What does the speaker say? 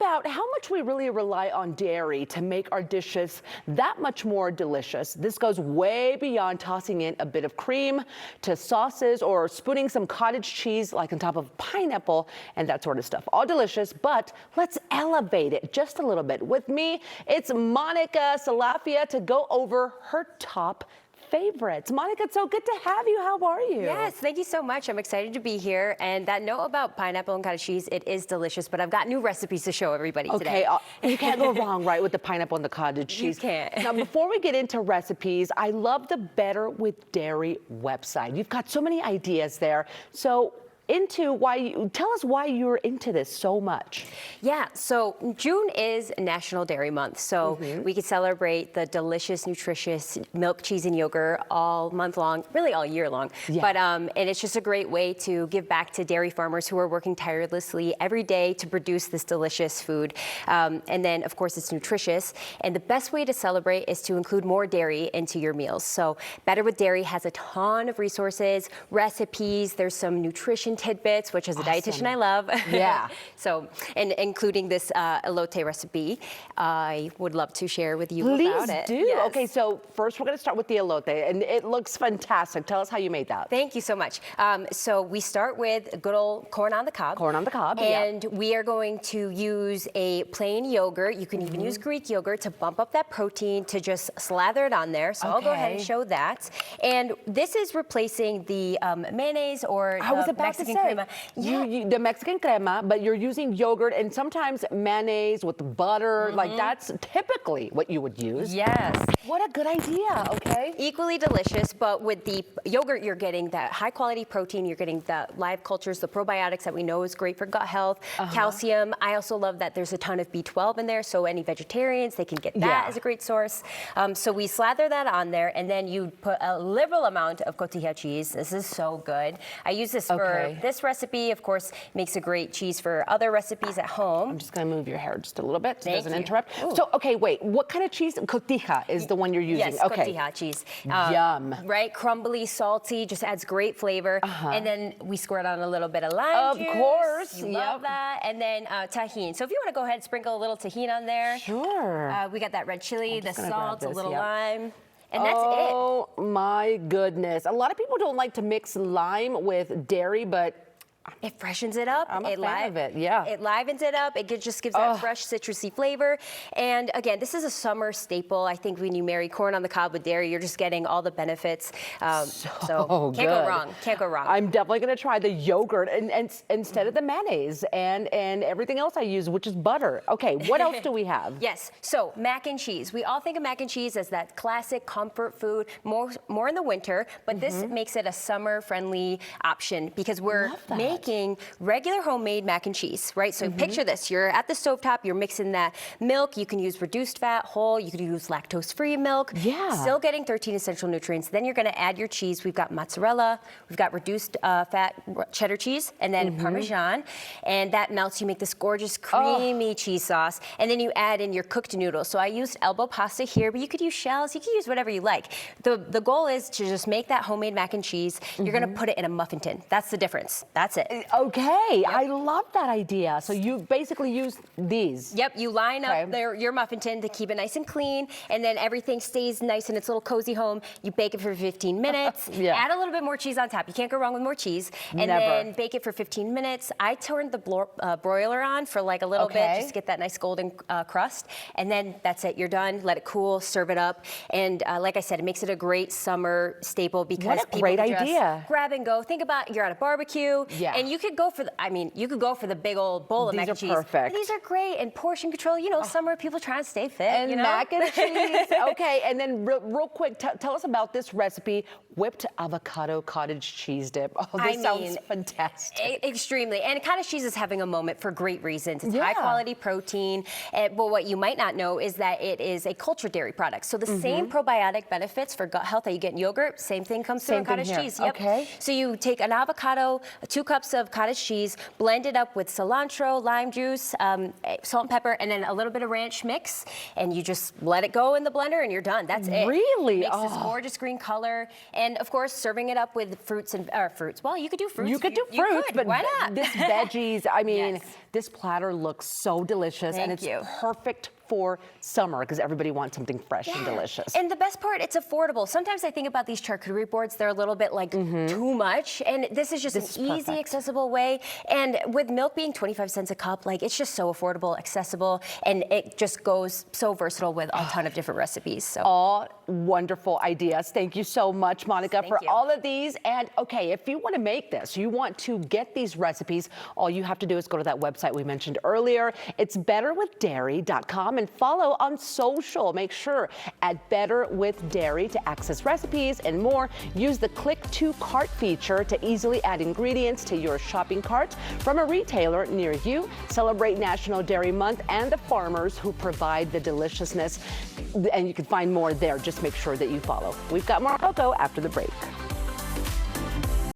about how much we really rely on dairy to make our dishes that much more delicious. This goes way beyond tossing in a bit of cream to sauces or spooning some cottage cheese like on top of pineapple and that sort of stuff. All delicious, but let's elevate it just a little bit. With me, it's Monica Salafia to go over her top favorites. Monica, it's so good to have you. How are you? Yes, thank you so much. I'm excited to be here. And that note about pineapple and cottage cheese, it is delicious, but I've got new recipes to show everybody today. Okay, you can't go wrong, right, with the pineapple and the cottage cheese. You can't. Now, before we get into recipes, I love the Better with Dairy website. You've got so many ideas there. So tell us why you're into this so much. Yeah, so June is National Dairy Month, so we can celebrate the delicious, nutritious milk, cheese, and yogurt all month long, really all year long. Yeah. But and it's just a great way to give back to dairy farmers who are working tirelessly every day to produce this delicious food. And then, of course, it's nutritious. And the best way to celebrate is to include more dairy into your meals. So Better with Dairy has a ton of resources, recipes. There's some nutrition tidbits, which as a dietitian I love. Yeah. So, and including this elote recipe, I would love to share with you about it. Please do. Yes. Okay, so first we're going to start with the elote, and it looks fantastic. Tell us how you made that. Thank you so much. So we start with good old corn on the cob. Corn on the cob, and we are going to use a plain yogurt. You can even use Greek yogurt to bump up that protein, to just slather it on there. So I'll go ahead and show that. And this is replacing the mayonnaise or Mexican crema. You, the Mexican crema, but you're using yogurt and sometimes mayonnaise with butter. Like that's typically what you would use. Yes. What a good idea, okay? Equally delicious, but with the yogurt, you're getting that high quality protein. You're getting the live cultures, the probiotics that we know is great for gut health, calcium. I also love that there's a ton of B12 in there, so any vegetarians, they can get that as a great source. So we slather that on there, and then you put a liberal amount of cotija cheese. This is so good. I use this for this recipe. Of course, makes a great cheese for other recipes at home. I'm just going to move your hair just a little bit so it doesn't you. interrupt. Ooh. So, okay, wait. What kind of cheese? Cotija is the one you're using. Yes, okay. cotija cheese. Yum. Right? Crumbly, salty, just adds great flavor. And then we squirt on a little bit of lime juice. Of course. You love that. And then tahini. So if you want to go ahead and sprinkle a little tahini on there. Sure. We got that red chili, the salt, a this, little lime. And that's Oh my goodness. A lot of people don't like to mix lime with dairy, but it freshens it up. I'm a fan of it, yeah. It livens it up. It just gives that fresh citrusy flavor. And again, this is a summer staple. I think when you marry corn on the cob with dairy, you're just getting all the benefits. So can't go wrong. Can't go wrong. I'm definitely going to try the yogurt and instead of the mayonnaise and everything else I use, which is butter. Okay, what else do we have? Yes, so mac and cheese. We all think of mac and cheese as that classic comfort food, more in the winter, but this makes it a summer-friendly option because we're making regular homemade mac and cheese, right? So picture this, you're at the stovetop, you're mixing that milk, you can use reduced fat, whole, you could use lactose-free milk, still getting 13 essential nutrients. Then you're gonna add your cheese. We've got mozzarella, we've got reduced fat cheddar cheese, and then Parmesan, and that melts, you make this gorgeous creamy cheese sauce, and then you add in your cooked noodles. So I used elbow pasta here, but you could use shells, you could use whatever you like. The goal is to just make that homemade mac and cheese. You're gonna put it in a muffin tin. That's the difference. That's it. Okay, I love that idea. So you basically use these. Yep, you line up your muffin tin to keep it nice and clean, and then everything stays nice in its little cozy home. You bake it for 15 minutes, add a little bit more cheese on top. You can't go wrong with more cheese. And then bake it for 15 minutes. I turned the broiler on for like a little bit, just to get that nice golden crust. And then that's it, you're done. Let it cool, serve it up. And like I said, it makes it a great summer staple because people just grab and go. Think about you're at a barbecue, and you could go for you could go for the big old bowl of mac and cheese. These are perfect. These are great, and portion control. You know, summer people trying to stay fit. And mac and cheese. Okay, and then real quick, tell us about this recipe: whipped avocado cottage cheese dip. Oh, this sounds fantastic. Extremely, and cottage cheese is having a moment for great reasons. It's high quality protein, but what you might not know is that it is a cultured dairy product. So the same probiotic benefits for gut health that you get in yogurt, same thing comes through in cottage cheese. Yep. Okay. So you take an avocado, 2 cups cups of cottage cheese, blend it up with cilantro, lime juice, salt and pepper, and then a little bit of ranch mix, and you just let it go in the blender and you're done. That's it. Really? Makes this gorgeous green color. And of course, serving it up with fruits and fruits. Well, you could do fruits. You could do fruits, but why not? this veggies, I mean, Yes. this platter looks so delicious, and it's perfect for summer because everybody wants something fresh and delicious. And the best part, it's affordable. Sometimes I think about these charcuterie boards, they're a little bit like too much, and this is just an easy, accessible way. And with milk being 25 cents a cup, like it's just so affordable, accessible, and it just goes so versatile with a ton of different recipes. So all wonderful ideas. Thank you so much, Monica, for all of these. And okay, if you want to make this, you want to get these recipes, all you have to do is go to that website we mentioned earlier. It's betterwithdairy.com, and follow on social. Make sure at Better with Dairy to access recipes and more. Use the Click to Cart feature to easily add ingredients to your shopping cart from a retailer near you. Celebrate National Dairy Month and the farmers who provide the deliciousness. And you can find more there. Just make sure that you follow. We've got more cocoa after the break.